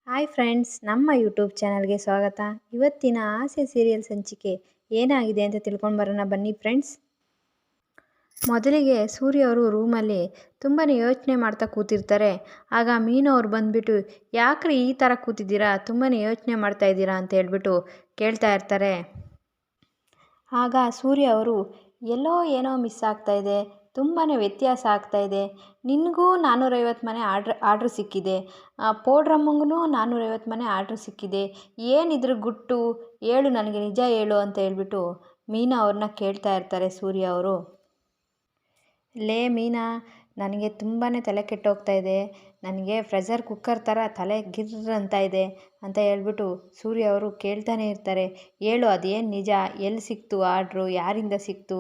Hi friends, ನಮ್ಮ YouTube ಚಾನಲ್ಗೆ ಸ್ವಾಗತ. ಇವತ್ತಿನ ಆಸೆ ಸೀರಿಯಲ್ ಸಂಚಿಕೆ ಏನಾಗಿದೆ ಅಂತ ತಿಳ್ಕೊಂಡು ಬರೋಣ ಬನ್ನಿ ಫ್ರೆಂಡ್ಸ್. ಮೊದಲಿಗೆ ಸೂರ್ಯ ಅವರು ರೂಮಲ್ಲಿ ತುಂಬಾ ಯೋಚನೆ ಮಾಡ್ತಾ ಕೂತಿರ್ತಾರೆ. ಆಗ ಮೀನು ಅವ್ರು ಬಂದುಬಿಟ್ಟು, ಯಾಕ್ರಿ ಈ ಥರ ಕೂತಿದ್ದೀರಾ, ತುಂಬಾ ಯೋಚನೆ ಮಾಡ್ತಾ ಇದ್ದೀರಾ ಅಂತ ಹೇಳ್ಬಿಟ್ಟು ಕೇಳ್ತಾ ಇರ್ತಾರೆ. ಆಗ ಸೂರ್ಯ ಅವರು, ಎಲ್ಲೋ ಏನೋ ಮಿಸ್ ಆಗ್ತಾಯಿದೆ, ತುಂಬಾ ವ್ಯತ್ಯಾಸ ಆಗ್ತಾಯಿದೆ. ನಿನಗೂ 450 ಮನೆ ಆರ್ಡ್ರ್ ಸಿಕ್ಕಿದೆ, ಪೌಡ್ರಮ್ಮಂಗೂ 450 ಮನೆ ಆರ್ಡ್ರ್ ಸಿಕ್ಕಿದೆ. ಏನಿದ್ರ ಗುಟ್ಟು ಹೇಳು, ನನಗೆ ನಿಜ ಹೇಳು ಅಂತ ಹೇಳ್ಬಿಟ್ಟು ಮೀನಾ ಅವ್ರನ್ನ ಕೇಳ್ತಾ ಇರ್ತಾರೆ ಸೂರ್ಯ ಅವರು. ಲೇ ಮೀನಾ, ನನಗೆ ತುಂಬಾ ತಲೆ ಕೆಟ್ಟೋಗ್ತಾ ಇದೆ, ನನಗೆ ಪ್ರೆಷರ್ ಕುಕ್ಕರ್ ಥರ ತಲೆ ಗಿರ್ರ್ ಅಂತ ಇದೆ ಅಂತ ಹೇಳ್ಬಿಟ್ಟು ಸೂರ್ಯ ಅವರು ಕೇಳ್ತಾನೆ ಇರ್ತಾರೆ. ಹೇಳು, ಅದೇನು ನಿಜ, ಎಲ್ಲಿ ಸಿಕ್ತು ಆರ್ಡ್ರು, ಯಾರಿಂದ ಸಿಕ್ತು,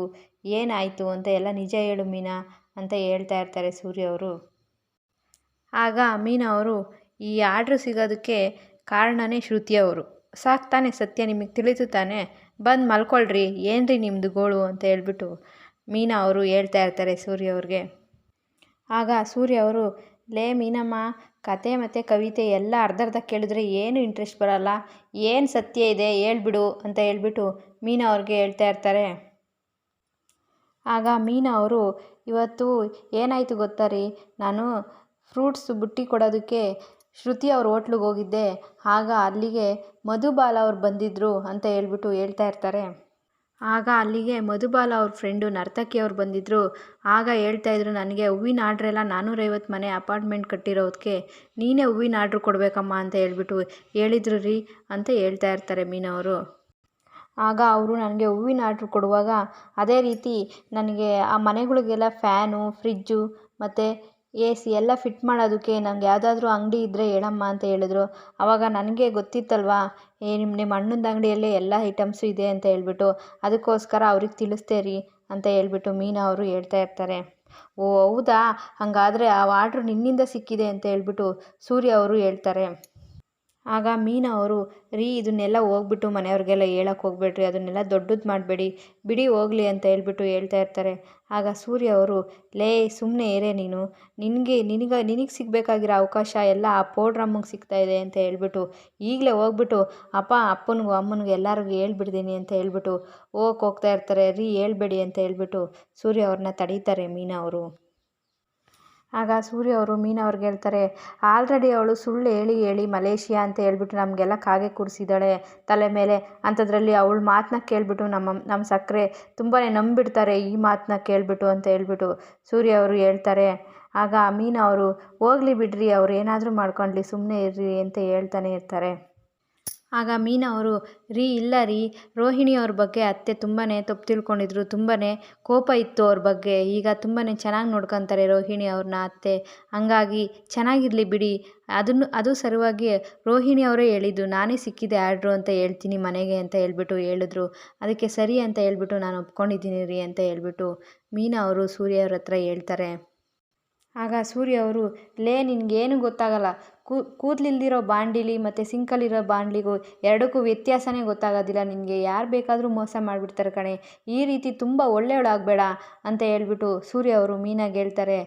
ಏನಾಯಿತು ಅಂತ ಎಲ್ಲ ನಿಜ ಹೇಳು ಮೀನಾ ಅಂತ ಹೇಳ್ತಾ ಇರ್ತಾರೆ ಸೂರ್ಯ ಅವರು. ಆಗ ಮೀನಾ ಅವರು, ಈ ಆರ್ಡ್ರು ಸಿಗೋದಕ್ಕೆ ಕಾರಣನೇ ಶ್ರುತಿ ಅವರು. ಸಾಕು ತಾನೇ ಸತ್ಯ, ನಿಮಗೆ ತಿಳಿದು ತಾನೆ, ಬಂದು ಮಲ್ಕೊಳ್ರಿ, ಏನ್ರಿ ನಿಮ್ಮದು ಗೋಳು ಅಂತ ಹೇಳ್ಬಿಟ್ಟು ಮೀನಾ ಅವರು ಹೇಳ್ತಾ ಇರ್ತಾರೆ ಸೂರ್ಯ ಅವ್ರಿಗೆ. ಆಗ ಸೂರ್ಯ ಅವರು, ಲೇ ಮೀನಮ್ಮ, ಕತೆ ಮತ್ತು ಕವಿತೆ ಎಲ್ಲ ಅರ್ಧ ಕೇಳಿದ್ರೆ ಏನು ಇಂಟ್ರೆಸ್ಟ್ ಬರಲ್ಲ, ಏನು ಸತ್ಯ ಇದೆ ಹೇಳ್ಬಿಡು ಅಂತ ಹೇಳ್ಬಿಟ್ಟು ಮೀನಾ ಅವ್ರಿಗೆ ಹೇಳ್ತಾ ಇರ್ತಾರೆ. ಆಗ ಮೀನಾ ಅವರು, ಇವತ್ತು ಏನಾಯಿತು ಗೊತ್ತಾ ರೀ, ನಾನು ಫ್ರೂಟ್ಸ್ ಬುಟ್ಟಿ ಕೊಡೋದಕ್ಕೆ ಶ್ರುತಿ ಅವ್ರ ಹೋಟ್ಲಿಗೆ ಹೋಗಿದ್ದೆ. ಆಗ ಅಲ್ಲಿಗೆ ಮಧುಬಾಲ ಅವ್ರು ಬಂದಿದ್ದರು ಅಂತ ಹೇಳ್ಬಿಟ್ಟು ಹೇಳ್ತಾ ಇರ್ತಾರೆ. ಆಗ ಅಲ್ಲಿಗೆ ಮಧುಬಾಲ ಅವ್ರ ಫ್ರೆಂಡು ನರ್ತಕಿ ಅವ್ರು ಬಂದಿದ್ದರು. ಆಗ ಹೇಳ್ತಾಯಿದ್ರು, ನನಗೆ ಹೂವಿನ ಆರ್ಡ್ರೆಲ್ಲ 450 ಮನೆ ಅಪಾರ್ಟ್ಮೆಂಟ್ ಕಟ್ಟಿರೋದಕ್ಕೆ ನೀನೇ ಹೂವಿನ ಆರ್ಡ್ರ್ ಕೊಡಬೇಕಮ್ಮ ಅಂತ ಹೇಳ್ಬಿಟ್ಟು ಹೇಳಿದ್ರು ರೀ ಅಂತ ಹೇಳ್ತಾ ಇರ್ತಾರೆ ಮೀನಾ ಅವರು. ಆಗ ಅವರು ನನಗೆ ಹೂವಿನ ಆರ್ಡ್ರ್ ಕೊಡುವಾಗ ಅದೇ ರೀತಿ ನನಗೆ ಆ ಮನೆಗಳಿಗೆಲ್ಲ ಫ್ಯಾನು, ಫ್ರಿಜ್ಜು ಮತ್ತು AC ಎಲ್ಲ ಫಿಟ್ ಮಾಡೋದಕ್ಕೆ ನನಗೆ ಯಾವುದಾದ್ರೂ ಅಂಗಡಿ ಇದ್ದರೆ ಹೇಳಮ್ಮ ಅಂತ ಹೇಳಿದ್ರು. ಆವಾಗ ನನಗೆ ಗೊತ್ತಿತ್ತಲ್ವಾ, ನಿಮ್ಮ ಅಣ್ಣಂದು ಅಂಗಡಿಯಲ್ಲೇ ಎಲ್ಲ ಐಟಮ್ಸು ಇದೆ ಅಂತ ಹೇಳ್ಬಿಟ್ಟು, ಅದಕ್ಕೋಸ್ಕರ ಅವ್ರಿಗೆ ತಿಳಿಸ್ದೆ ರೀ ಅಂತ ಹೇಳ್ಬಿಟ್ಟು ಮೀನಾ ಅವರು ಹೇಳ್ತಾ ಇರ್ತಾರೆ. ಓ ಹೌದಾ, ಹಾಗಾದರೆ ಆ ಆರ್ಡ್ರು ನಿನ್ನಿಂದ ಸಿಕ್ಕಿದೆ ಅಂತ ಹೇಳ್ಬಿಟ್ಟು ಸೂರ್ಯ ಅವರು ಹೇಳ್ತಾರೆ. ಆಗ ಮೀನಾ ಅವರು, ರೀ ಇದನ್ನೆಲ್ಲ ಹೋಗ್ಬಿಟ್ಟು ಮನೆಯವ್ರಿಗೆಲ್ಲ ಹೇಳಕ್ಕೆ ಹೋಗ್ಬೇಡ್ರಿ, ಅದನ್ನೆಲ್ಲ ದೊಡ್ಡದು ಮಾಡಬೇಡಿ, ಬಿಡಿ ಹೋಗಲಿ ಅಂತ ಹೇಳ್ಬಿಟ್ಟು ಹೇಳ್ತಾ ಇರ್ತಾರೆ. ಆಗ ಸೂರ್ಯ ಅವರು, ಲೇ ಸುಮ್ಮನೆ ಇರೇ ನೀನು, ನಿನಗೆ ಸಿಗಬೇಕಾಗಿರೋ ಅವಕಾಶ ಎಲ್ಲ ಆ ಪೌಡ್ರಮ್ಮಗೆ ಸಿಗ್ತಾ ಇದೆ ಅಂತ ಹೇಳ್ಬಿಟ್ಟು ಈಗಲೇ ಹೋಗ್ಬಿಟ್ಟು ಅಪ್ಪನಿಗೂ ಅಮ್ಮನಿಗೂ ಎಲ್ಲರಿಗೂ ಹೇಳ್ಬಿಡ್ತೀನಿ ಅಂತ ಹೇಳ್ಬಿಟ್ಟು ಹೋಗ್ತಾ ಇರ್ತಾರೆ. ರೀ ಹೇಳ್ಬೇಡಿ ಅಂತ ಹೇಳ್ಬಿಟ್ಟು ಸೂರ್ಯ ಅವ್ರನ್ನ ತಡೀತಾರೆ ಮೀನಾ ಅವರು. ಆಗ ಸೂರ್ಯ ಅವರು ಮೀನಾ ಅವ್ರಿಗೆ ಹೇಳ್ತಾರೆ, ಆಲ್ರೆಡಿ ಅವಳು ಸುಳ್ಳು ಹೇಳಿ ಹೇಳಿ ಮಲೇಷಿಯಾ ಅಂತ ಹೇಳ್ಬಿಟ್ಟು ನಮಗೆಲ್ಲ ಕಾಗೆ ಕೂರಿಸಿದ್ದಾಳೆ ತಲೆ ಮೇಲೆ. ಅಂಥದ್ರಲ್ಲಿ ಅವಳ ಮಾತನ್ನ ಕೇಳಿಬಿಟ್ಟು ನಮ್ಮ ಸಕ್ಕರೆ ತುಂಬಾ ನಂಬಿಡ್ತಾರೆ ಈ ಮಾತನ್ನ ಕೇಳಿಬಿಟ್ಟು ಅಂತ ಹೇಳ್ಬಿಟ್ಟು ಸೂರ್ಯ ಅವರು ಹೇಳ್ತಾರೆ. ಆಗ ಮೀನಾ ಅವರು, ಹೋಗ್ಲಿ ಬಿಡ್ರಿ, ಅವ್ರು ಏನಾದರೂ ಮಾಡ್ಕೊಳ್ಳಿ, ಸುಮ್ಮನೆ ಇರ್ರಿ ಅಂತ ಹೇಳ್ತಾನೆ ಇರ್ತಾರೆ. ಆಗ ಮೀನಾ ಅವರು, ರೀ ಇಲ್ಲ ರೀ, ರೋಹಿಣಿ ಅವ್ರ ಬಗ್ಗೆ ಅತ್ತೆ ತುಂಬಾ ತಪ್ಪು ತಿಳ್ಕೊಂಡಿದ್ರು, ತುಂಬಾ ಕೋಪ ಇತ್ತು ಅವ್ರ ಬಗ್ಗೆ. ಈಗ ತುಂಬಾ ಚೆನ್ನಾಗಿ ನೋಡ್ಕೊತಾರೆ ರೋಹಿಣಿ ಅವ್ರನ್ನ ಅತ್ತೆ, ಹಂಗಾಗಿ ಚೆನ್ನಾಗಿರಲಿ ಬಿಡಿ. ಅದು ಸರಿಯಾಗಿ ರೋಹಿಣಿ ಅವರೇ ಹೇಳಿದ್ದು, ನಾನೇ ಸಿಕ್ಕಿದೆ ಆರ್ಡ್ರು ಅಂತ ಹೇಳ್ತೀನಿ ಮನೆಗೆ ಅಂತ ಹೇಳ್ಬಿಟ್ಟು ಹೇಳಿದ್ರು, ಅದಕ್ಕೆ ಸರಿ ಅಂತ ಹೇಳ್ಬಿಟ್ಟು ನಾನು ಒಪ್ಕೊಂಡಿದ್ದೀನಿ ರೀ ಅಂತ ಹೇಳ್ಬಿಟ್ಟು ಮೀನಾ ಅವರು ಸೂರ್ಯ ಅವ್ರ ಹತ್ರ ಹೇಳ್ತಾರೆ. ಆಗ ಸೂರ್ಯ ಅವರು, ಲೇ ನಿನಗೇನು ಗೊತ್ತಾಗಲ್ಲ, ಕೂದಲಿಲ್ದಿರೋ ಬಾಂಡಿಲಿ ಮತ್ತು ಸಿಂಕಲ್ಲಿರೋ ಬಾಂಡ್ಲಿಗೂ ಎರಡಕ್ಕೂ ವ್ಯತ್ಯಾಸನೇ ಗೊತ್ತಾಗೋದಿಲ್ಲ ನಿನಗೆ, ಯಾರು ಬೇಕಾದರೂ ಮೋಸ ಮಾಡಿಬಿಡ್ತಾರೆ ಕಣೆ, ಈ ರೀತಿ ತುಂಬ ಒಳ್ಳೆಯವಳಾಗಬೇಡ ಅಂತ ಹೇಳ್ಬಿಟ್ಟು ಸೂರ್ಯ ಅವರು ಮೀನಾಗೆ ಹೇಳ್ತಾರೆ.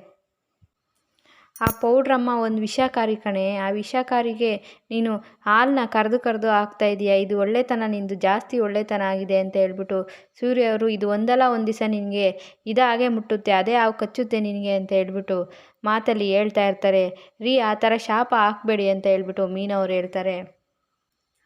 ಆ ಪೌಡ್ರಮ್ಮ ಒಂದು ವಿಷಕಾರಿ ಕಣೆ, ಆ ವಿಷಕಾರಿಗೆ ನೀನು ಹಾಲನ್ನ ಕರೆದು ಹಾಕ್ತಾಯಿದೀಯ, ಇದು ಒಳ್ಳೆತನ, ನಿಂದು ಜಾಸ್ತಿ ಒಳ್ಳೆತನ ಆಗಿದೆ ಅಂತ ಹೇಳ್ಬಿಟ್ಟು ಸೂರ್ಯ ಅವರು, ಇದು ಒಂದಲ್ಲ ಒಂದು ದಿವಸ ನಿನಗೆ ಇದಾಗೆ ಮುಟ್ಟುತ್ತೆ, ಅದೇ ಹಾವು ಕಚ್ಚುತ್ತೆ ನಿನಗೆ ಅಂತ ಹೇಳ್ಬಿಟ್ಟು ಮಾತಲ್ಲಿ ಹೇಳ್ತಾ ಇರ್ತಾರೆ. ರೀ ಆ ಥರ ಶಾಪ ಹಾಕಬೇಡಿ ಅಂತ ಹೇಳ್ಬಿಟ್ಟು ಮೀನಾ ಅವ್ರು ಹೇಳ್ತಾರೆ.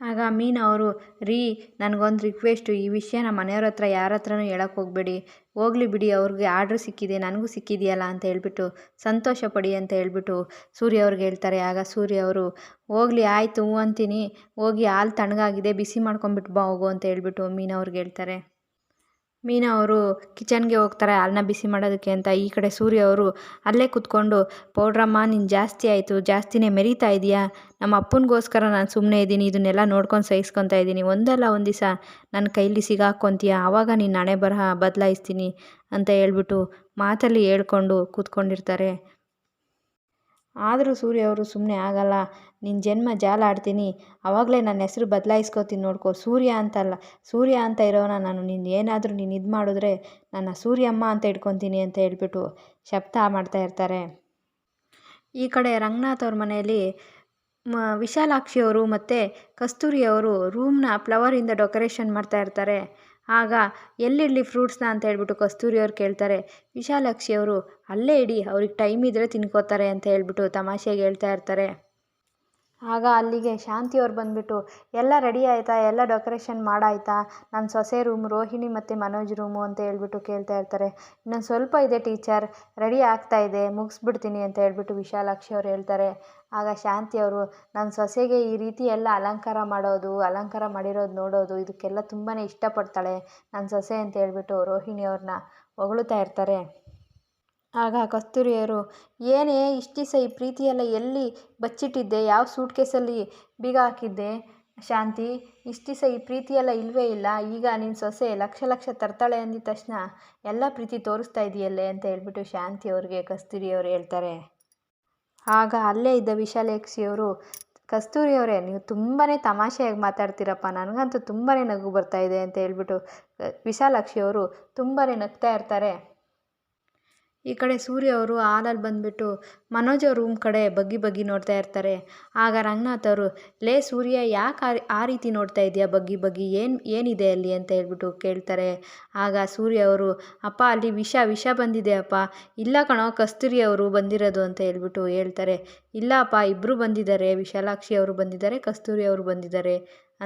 ಆಗ ಮೀನಾ ಅವರು, ರೀ ನನಗೊಂದು ರಿಕ್ವೆಸ್ಟು, ಈ ವಿಷಯ ನಮ್ಮ ಮನೆಯವ್ರ ಹತ್ರ ಯಾರ ಹತ್ರನೂ ಹೇಳಕ್ಕೆ ಹೋಗಬೇಡಿ, ಹೋಗಲಿ ಬಿಡಿ, ಅವ್ರಿಗೆ ಆರ್ಡ್ರ್ ಸಿಕ್ಕಿದೆ, ನನಗೂ ಸಿಕ್ಕಿದೆಯಲ್ಲ ಅಂತ ಹೇಳ್ಬಿಟ್ಟು ಸಂತೋಷ ಪಡಿ ಅಂತ ಹೇಳ್ಬಿಟ್ಟು ಸೂರ್ಯ ಅವ್ರಿಗೆ ಹೇಳ್ತಾರೆ. ಆಗ ಸೂರ್ಯ ಅವರು, ಹೋಗಲಿ ಆಯಿತು ಅಂತೀನಿ, ಹೋಗಿ ಹಾಲು ತಣ್ಣಗಾಗಿದೆ, ಬಿಸಿ ಮಾಡ್ಕೊಂಬಿಟ್ಟು ಬಾ ಹೋಗು ಅಂತ ಹೇಳ್ಬಿಟ್ಟು ಮೀನಾ ಅವ್ರಿಗೆ ಹೇಳ್ತಾರೆ. ಮೀನಾ ಅವರು ಕಿಚನ್ಗೆ ಹೋಗ್ತಾರೆ ಹಾಲನ್ನ ಬಿಸಿ ಮಾಡೋದಕ್ಕೆ ಅಂತ. ಈ ಕಡೆ ಸೂರ್ಯ ಅವರು ಅಲ್ಲೇ ಕೂತ್ಕೊಂಡು, ಪೌಡ್ರಮ್ಮ ನೀನು ಜಾಸ್ತಿ ಆಯಿತು, ಜಾಸ್ತಿನೇ ಮೆರೀತಾ ಇದೆಯಾ, ನಮ್ಮ ಅಪ್ಪನಿಗೋಸ್ಕರ ನಾನು ಸುಮ್ಮನೆ ಇದ್ದೀನಿ, ಇದನ್ನೆಲ್ಲ ನೋಡ್ಕೊಂಡು ಸಹಿಸ್ಕೊತಾ ಇದ್ದೀನಿ, ಒಂದಲ್ಲ ಒಂದು ದಿವಸ ನನ್ನ ಕೈಲಿ ಸಿಗಾಕ್ಕೊಂತೀಯ, ಆವಾಗ ನೀನು ಹಣೆ ಬರಹ ಬದಲಾಯಿಸ್ತೀನಿ ಅಂತ ಹೇಳ್ಬಿಟ್ಟು ಮಾತಲ್ಲಿ ಹೇಳ್ಕೊಂಡು ಕೂತ್ಕೊಂಡಿರ್ತಾರೆ. ಆದರೂ ಸೂರ್ಯ ಅವರು ಸುಮ್ಮನೆ ಆಗಲ್ಲ, ನಿನ್ನ ಜನ್ಮ ಜಾಲ ಆಡ್ತೀನಿ, ಆವಾಗಲೇ ನನ್ನ ಹೆಸರು ಬದಲಾಯಿಸ್ಕೋತೀನಿ ನೋಡ್ಕೊ, ಸೂರ್ಯ ಅಂತ ಇರೋನ ನಾನು, ಏನಾದರೂ ನೀನು ಇದು ಮಾಡಿದ್ರೆ ನನ್ನ ಸೂರ್ಯಮ್ಮ ಅಂತ ಇಟ್ಕೊತೀನಿ ಅಂತ ಹೇಳ್ಬಿಟ್ಟು ಶಬ್ದ ಮಾಡ್ತಾ ಇರ್ತಾರೆ. ಈ ಕಡೆ ರಂಗನಾಥ್ ಅವ್ರ ಮನೆಯಲ್ಲಿ ವಿಶಾಲಾಕ್ಷಿ ಅವರು ಮತ್ತು ಕಸ್ತೂರಿ ಅವರು ರೂಮ್ನ ಫ್ಲವರಿಂದ ಡೆಕೋರೇಷನ್ ಮಾಡ್ತಾ ಇರ್ತಾರೆ. ಆಗ ಎಲ್ಲಿಡಲಿ ಫ್ರೂಟ್ಸ್ನ ಅಂತ ಹೇಳ್ಬಿಟ್ಟು ಕಸ್ತೂರಿ ಅವ್ರು ಕೇಳ್ತಾರೆ. ವಿಶಾಲಾಕ್ಷಿ ಅವರು ಅಲ್ಲೇ ಇಡಿ, ಅವ್ರಿಗೆ ಟೈಮ್ ಇದ್ದರೆ ತಿನ್ಕೋತಾರೆ ಅಂತ ಹೇಳ್ಬಿಟ್ಟು ತಮಾಷೆಗೆ ಹೇಳ್ತಾ ಇರ್ತಾರೆ. ಆಗ ಅಲ್ಲಿಗೆ ಶಾಂತಿ ಅವ್ರು ಬಂದುಬಿಟ್ಟು ಎಲ್ಲ ರೆಡಿ ಆಯಿತಾ, ಎಲ್ಲ ಡೆಕೋರೇಷನ್ ಮಾಡಾಯ್ತಾ, ನನ್ನ ಸೊಸೆ ರೂಮ್, ರೋಹಿಣಿ ಮತ್ತು ಮನೋಜ್ ರೂಮು ಅಂತ ಹೇಳ್ಬಿಟ್ಟು ಕೇಳ್ತಾ ಇರ್ತಾರೆ. ಇನ್ನೊಂದು ಸ್ವಲ್ಪ ಇದೆ ಟೀಚರ್, ರೆಡಿ ಆಗ್ತಾ ಇದೆ, ಮುಗಿಸ್ಬಿಡ್ತೀನಿ ಅಂತ ಹೇಳ್ಬಿಟ್ಟು ವಿಶಾಲಾಕ್ಷಿ ಅವ್ರು ಹೇಳ್ತಾರೆ. ಆಗ ಶಾಂತಿ ಅವರು ನನ್ನ ಸೊಸೆಗೆ ಈ ರೀತಿ ಎಲ್ಲ ಅಲಂಕಾರ ಮಾಡಿರೋದು ನೋಡೋದು ಇದಕ್ಕೆಲ್ಲ ತುಂಬಾ ಇಷ್ಟಪಡ್ತಾಳೆ ನನ್ನ ಸೊಸೆ ಅಂತ ಹೇಳ್ಬಿಟ್ಟು ರೋಹಿಣಿ ಅವ್ರನ್ನ ಹೊಗಳ್ತಾ ಇರ್ತಾರೆ. ಆಗ ಕಸ್ತೂರಿಯವರು ಏನೇ ಇಷ್ಟು ದಿವಸ ಈ ಪ್ರೀತಿಯೆಲ್ಲ ಎಲ್ಲಿ ಬಚ್ಚಿಟ್ಟಿದ್ದೆ, ಯಾವ ಸೂಟ್ ಕೇಸಲ್ಲಿ ಬೀಗ ಹಾಕಿದ್ದೆ ಶಾಂತಿ, ಇಷ್ಟು ದಿವಸ ಈ ಪ್ರೀತಿಯೆಲ್ಲ ಇಲ್ಲವೇ ಇಲ್ಲ, ಈಗ ನಿನ್ನ ಸೊಸೆ ಲಕ್ಷ ತರ್ತಾಳೆ ಅಂದಿದ ತಕ್ಷಣ ಎಲ್ಲ ಪ್ರೀತಿ ತೋರಿಸ್ತಾ ಇದೆಯಲ್ಲೇ ಅಂತ ಹೇಳ್ಬಿಟ್ಟು ಶಾಂತಿ ಅವ್ರಿಗೆ ಕಸ್ತೂರಿಯವರು ಹೇಳ್ತಾರೆ. ಆಗ ಅಲ್ಲೇ ಇದ್ದ ವಿಶಾಲಾಕ್ಷಿಯವರು ಕಸ್ತೂರಿ ಅವರೇ ನೀವು ತುಂಬಾ ತಮಾಷೆಯಾಗಿ ಮಾತಾಡ್ತೀರಪ್ಪ, ನನಗಂತೂ ತುಂಬಾ ನಗು ಬರ್ತಾಯಿದೆ ಅಂತ ಹೇಳ್ಬಿಟ್ಟು ವಿಶಾಲಾಕ್ಷಿಯವರು ತುಂಬಾ ನಗ್ತಾ ಇರ್ತಾರೆ. ಈ ಕಡೆ ಸೂರ್ಯ ಅವರು ಹಾಲಲ್ಲಿ ಬಂದುಬಿಟ್ಟು ಮನೋಜ್ ಅವ್ರ ರೂಮ್ ಕಡೆ ಬಗ್ಗಿ ನೋಡ್ತಾ ಇರ್ತಾರೆ. ಆಗ ರಂಗನಾಥ್ ಅವರು ಲೇ ಸೂರ್ಯ ಯಾಕೆ ಆ ರೀತಿ ನೋಡ್ತಾ ಇದೆಯಾ ಬಗ್ಗಿ ಏನಿದೆ ಅಲ್ಲಿ ಅಂತ ಹೇಳ್ಬಿಟ್ಟು ಕೇಳ್ತಾರೆ. ಆಗ ಸೂರ್ಯ ಅವರು ಅಪ್ಪ ಅಲ್ಲಿ ವಿಷ ಬಂದಿದೆ ಅಪ್ಪ. ಇಲ್ಲ ಕಣೋ ಕಸ್ತೂರಿ ಅವರು ಬಂದಿರೋದು ಅಂತ ಹೇಳ್ಬಿಟ್ಟು ಹೇಳ್ತಾರೆ. ಇಲ್ಲ ಅಪ್ಪ ಇಬ್ಬರು ಬಂದಿದ್ದಾರೆ, ವಿಶಾಲಾಕ್ಷಿ ಅವರು ಬಂದಿದ್ದಾರೆ, ಕಸ್ತೂರಿ ಅವರು ಬಂದಿದ್ದಾರೆ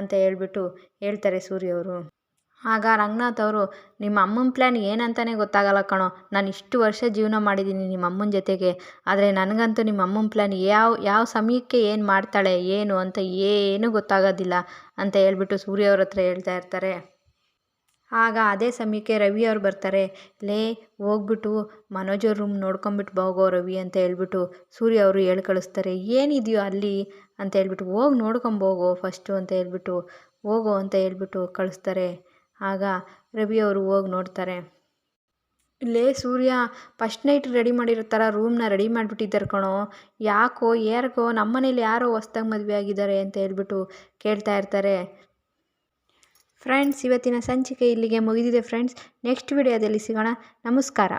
ಅಂತ ಹೇಳ್ಬಿಟ್ಟು ಹೇಳ್ತಾರೆ ಸೂರ್ಯ ಅವರು. ಆಗ ರಂಗನಾಥ್ ಅವರು ನಿಮ್ಮ ಅಮ್ಮನ ಪ್ಲ್ಯಾನ್ ಏನಂತಲೇ ಗೊತ್ತಾಗಲ್ಲ ಕಣೋ, ನಾನು ಇಷ್ಟು ವರ್ಷ ಜೀವನ ಮಾಡಿದ್ದೀನಿ ನಿಮ್ಮ ಅಮ್ಮನ ಜೊತೆಗೆ, ಆದರೆ ನನಗಂತೂ ನಿಮ್ಮ ಅಮ್ಮನ ಪ್ಲ್ಯಾನ್ ಯಾವ ಸಮಯಕ್ಕೆ ಏನು ಮಾಡ್ತಾಳೆ ಏನು ಅಂತ ಏನೂ ಗೊತ್ತಾಗೋದಿಲ್ಲ ಅಂತ ಹೇಳ್ಬಿಟ್ಟು ಸೂರ್ಯ ಅವ್ರ ಹತ್ರ ಹೇಳ್ತಾ ಇರ್ತಾರೆ. ಆಗ ಅದೇ ಸಮಯಕ್ಕೆ ರವಿ ಅವ್ರು ಬರ್ತಾರೆ. ಲೇ ಹೋಗ್ಬಿಟ್ಟು ಮನೋಜ್ ಅವ್ರ ರೂಮ್ ನೋಡ್ಕೊಂಬಿಟ್ಟು ಹೋಗೋ ರವಿ ಅಂತ ಹೇಳ್ಬಿಟ್ಟು ಸೂರ್ಯ ಅವರು ಹೇಳಿ ಕಳಿಸ್ತಾರೆ. ಏನಿದೆಯೋ ಅಲ್ಲಿ ಅಂತ ಹೇಳ್ಬಿಟ್ಟು ಹೋಗಿ ನೋಡ್ಕೊಂಬೋಗೋ ಫಸ್ಟು ಅಂತ ಹೇಳ್ಬಿಟ್ಟು ಹೋಗೋ ಅಂತ ಹೇಳ್ಬಿಟ್ಟು ಕಳಿಸ್ತಾರೆ. ಆಗ ರವಿ ಅವರು ಹೋಗಿ ನೋಡ್ತಾರೆ. ಲೇ ಸೂರ್ಯ ಫಸ್ಟ್ ನೈಟ್ ರೆಡಿ ಮಾಡಿರೋ ಥರ ರೂಮ್ನ ರೆಡಿ ಮಾಡಿಬಿಟ್ಟಿದ್ದಾರೆ ಕಣೋ, ಯಾರಿಗೋ ನಮ್ಮನೇಲಿ ಯಾರೋ ಹೊಸ್ದಾಗಿ ಮದುವೆ ಆಗಿದ್ದಾರೆ ಅಂತ ಹೇಳ್ಬಿಟ್ಟು ಕೇಳ್ತಾ ಇರ್ತಾರೆ. ಫ್ರೆಂಡ್ಸ್ ಇವತ್ತಿನ ಸಂಚಿಕೆ ಇಲ್ಲಿಗೆ ಮುಗಿದಿದೆ ಫ್ರೆಂಡ್ಸ್. ನೆಕ್ಸ್ಟ್ ವಿಡಿಯೋದಲ್ಲಿ ಸಿಗೋಣ. ನಮಸ್ಕಾರ.